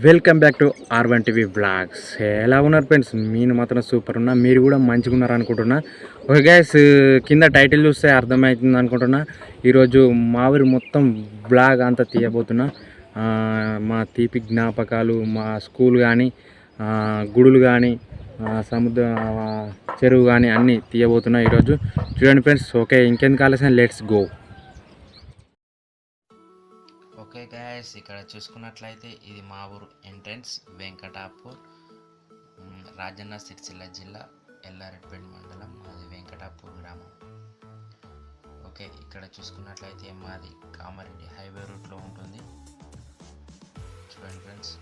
Welcome back to R1 TV blogs. ఎలా ఉన్నారు friends? నేను మాత్రం సూపర్ ఉన్నా, మీరు కూడా మంచిగా ఉన్నారు అనుకుంటున్నా. ఓకే గైస్, కింద టైటిల్ చూస్తే అర్థమవుతుంది అనుకుంటున్నా. ఈరోజు మా ఊరి మొత్తం బ్లాగ్ అంతా తీయబోతున్నా. మా తీపి జ్ఞాపకాలు, మా స్కూల్ కానీ, గుడులు కానీ, సముద్ర చెరువు కానీ అన్నీ తీయబోతున్నా ఈరోజు. చూడండి ఫ్రెండ్స్. ఓకే, ఇంకెందుకు ఆలస్యం, లెట్స్ గో. ఓకే గాయస్, ఇక్కడ చూసుకున్నట్లయితే ఇది మా ఊరు ఎంట్రన్స్, వెంకటాపూర్, రాజన్న సిరిసిల్ల జిల్లా, ఎల్లారెడ్డిపేట మండలం, అది వెంకటాపూర్ గ్రామం. ఓకే, ఇక్కడ చూసుకున్నట్లయితే మాది కామారెడ్డి హైవే రూట్లో ఉంటుంది. చూడండి ఫ్రెండ్స్.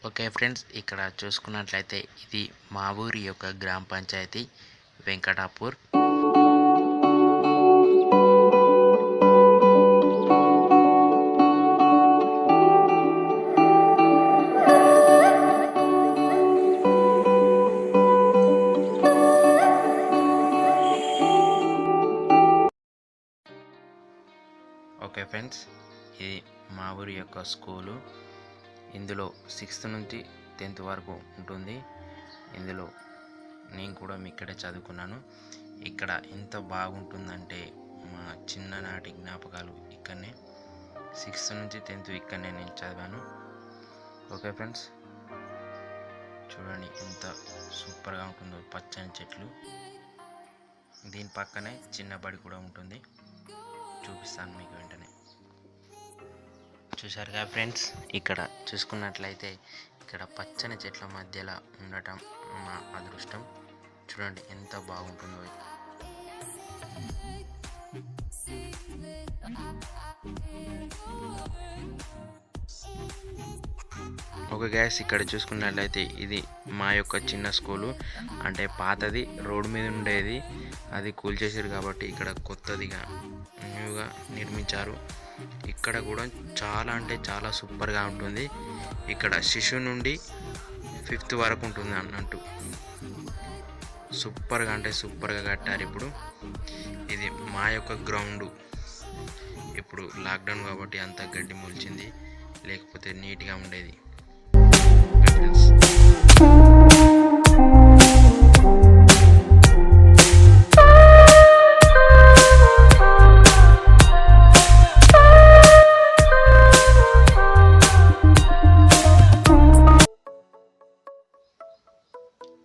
ఓకే ఫ్రెండ్స్, ఇక్కడ చూసుకున్నట్లయితే ఇది మా ఊరి యొక్క గ్రామ పంచాయతీ వెంకటాపూర్. ఓకే ఫ్రెండ్స్, ఇది మా ఊరి యొక్క స్కూలు. ఇందులో 6th నుంచి 10th వరకు ఉంటుంది. ఇందులో నేను కూడా ఇక్కడే చదువుకున్నాను. ఇక్కడ ఎంత బాగుంటుందంటే మా చిన్ననాటి జ్ఞాపకాలు ఇక్కడనే. 6th నుంచి 10th ఇక్కడనే నేను చదివాను. ఓకే ఫ్రెండ్స్, చూడండి ఎంత సూపర్గా ఉంటుందో. పచ్చని చెట్లు, దీని పక్కనే చిన్న బడి కూడా ఉంటుంది. చూపిస్తాను మీకు వెంటనే. చూసారుగా ఫ్రెండ్స్, ఇక్కడ చూసుకున్నట్లయితే ఇక్కడ పచ్చని చెట్ల మధ్యలో ఉండటం మా అదృష్టం. చూడండి ఎంత బాగుంటుందో. ఓకే గైస్, ఇక్కడ చూసుకున్నట్లయితే ఇది మా యొక్క చిన్న స్కూలు. అంటే పాతది రోడ్డు మీద ఉండేది, అది కూల్చేసారు కాబట్టి ఇక్కడ కొత్తదిగా న్యూగా నిర్మించారు. ఇక్కడ కూడా చాలా అంటే చాలా సూపర్గా ఉంటుంది. ఇక్కడ శిశువు నుండి 5th వరకు ఉంటుంది అన్నట్టు. సూపర్గా అంటే సూపర్గా కట్టారు. ఇప్పుడు ఇది మా యొక్క గ్రౌండ్. ఇప్పుడు లాక్డౌన్ కాబట్టి అంత గడ్డి మొలిచింది, లేకపోతే నీట్గా ఉండేది.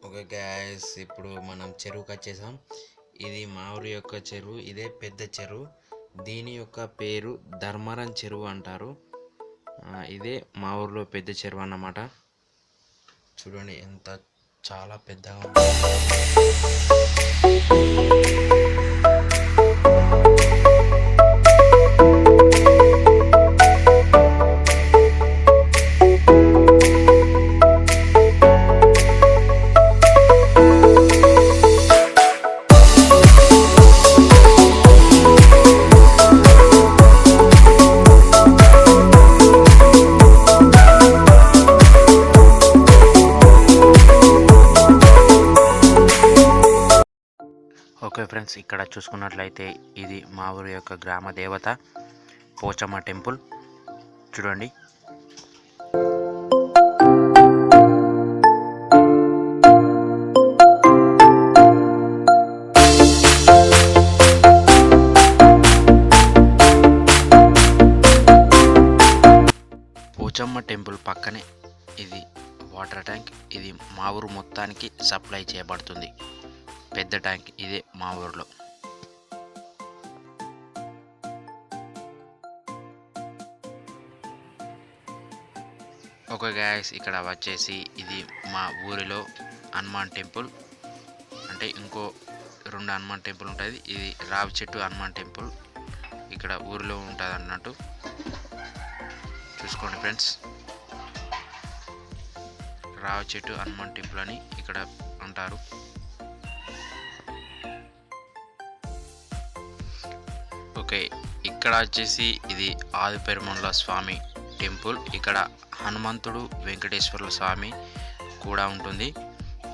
ఓకే గైస్, ఇప్పుడు మనం చెరువుకి వచ్చేసాం. ఇది మా ఊరి యొక్క చెరువు. ఇదే పెద్ద చెరువు. దీని యొక్క పేరు ధర్మరం చెరువు అంటారు. ఇదే మా ఊరిలో పెద్ద చెరువు అన్నమాట. చూడండి ఎంత చాలా పెద్దగా ఉంది. ఓకే ఫ్రెండ్స్, ఇక్కడ చూసుకున్నట్లయితే ఇది మా ఊరి యొక్క గ్రామ దేవత పోచమ్మ టెంపుల్. చూడండి. పోచమ్మ టెంపుల్ పక్కనే ఇది వాటర్ ట్యాంక్. ఇది మా ఊరు మొత్తానికి సప్లై చేయబడుతుంది. పెద్ద ట్యాంక్ ఇదే మా ఊరిలో. ఓకే గాయస్, ఇక్కడ వచ్చేసి ఇది మా ఊరిలో హనుమాన్ టెంపుల్. అంటే ఇంకో రెండు హనుమాన్ టెంపుల్ ఉంటుంది. ఇది రావి చెట్టు హనుమాన్ టెంపుల్ ఇక్కడ ఊరిలో ఉంటుంది అన్నట్టు. చూసుకోండి ఫ్రెండ్స్, రావి చెట్టు హనుమాన్ టెంపుల్ అని ఇక్కడ అంటారు. ఓకే, ఇక్కడ వచ్చేసి ఇది ఆదిపెరుమండల స్వామి టెంపుల్. ఇక్కడ హనుమంతుడు వెంకటేశ్వర స్వామి కూడా ఉంటుంది.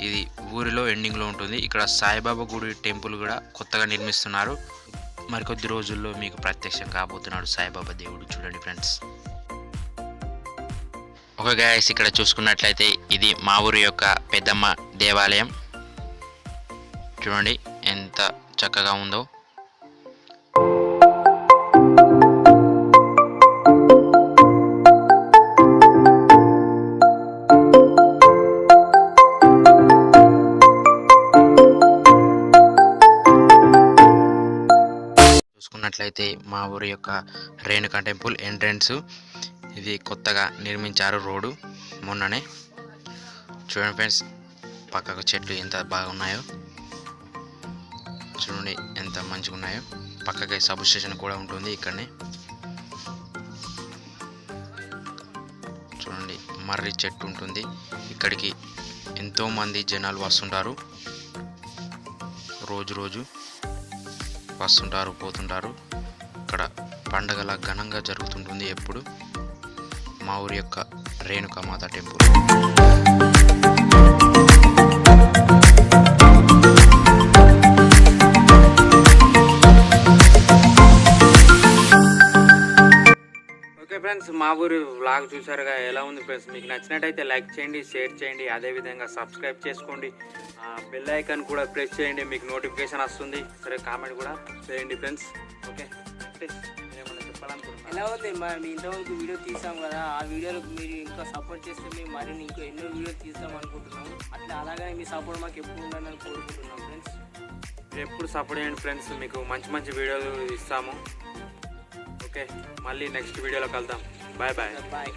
ఇది ఊరిలో ఎండింగ్లో ఉంటుంది. ఇక్కడ సాయిబాబా గుడి టెంపుల్ కూడా కొత్తగా నిర్మిస్తున్నారు. మరికొద్ది రోజుల్లో మీకు ప్రత్యక్షం కాబోతున్నాడు సాయిబాబా దేవుడు. చూడండి ఫ్రెండ్స్. ఓకే గైస్, ఇక్కడ చూసుకున్నట్లయితే ఇది మా ఊరి యొక్క పెద్దమ్మ దేవాలయం. చూడండి ఎంత చక్కగా ఉందో. చూసుకున్నట్లయితే మా ఊరి యొక్క రేణుకా టెంపుల్ ఎంట్రన్స్. ఇది కొత్తగా నిర్మించారు రోడ్డు మొన్ననే. చూడండి ఫ్రెండ్స్, పక్కకు చెట్లు ఎంత బాగున్నాయో. చూడండి ఎంత మంచిగా ఉన్నాయో. పక్కకి సబ్ స్టేషన్ కూడా ఉంటుంది ఇక్కడనే. చూడండి మర్రి చెట్టు ఉంటుంది. ఇక్కడికి ఎంతోమంది జనాలు వస్తుంటారు. రోజు వస్తుంటారు పోతుంటారు. ఇక్కడ పండగల ఘనంగా జరుగుతుంటుంది ఎప్పుడు మా ఊరి యొక్క రేణుకా మాత టెంపుల్. ఓకే ఫ్రెండ్స్, మా ఊరు వ్లాగ్ చూసారుగా, ఎలా ఉంది ఫ్రెండ్స్? మీకు నచ్చినట్టయితే లైక్ చేయండి, షేర్ చేయండి, అదేవిధంగా సబ్స్క్రైబ్ చేసుకోండి. బెల్ ఐకాన్ కూడా ప్రెస్ చేయండి, మీకు నోటిఫికేషన్ వస్తుంది. సరే, కామెంట్ కూడా చేయండి ఫ్రెండ్స్. ఓకే, ఏమన్నా చెప్పాలనుకుంటున్నాను. ఎలా ఉంది మేము ఇంతవరకు వీడియో తీసాం కదా, ఆ వీడియోలకు మీరు ఇంకా సపోర్ట్ చేస్తే మేము మరిన్ని ఇంకా ఎన్నో వీడియోలు తీద్దాం అనుకుంటున్నాము. అట్లా అలాగనే మీ సపోర్ట్ మాకు ఎప్పుడు ఉండాలని కోరుకుంటున్నాం ఫ్రెండ్స్. మీరు ఎప్పుడు సపోర్ట్ చేయండి ఫ్రెండ్స్, మీకు మంచి మంచి వీడియోలు ఇస్తాము. ఓకే, మళ్ళీ నెక్స్ట్ వీడియోలో కలుద్దాం. Bye bye. బాయ్.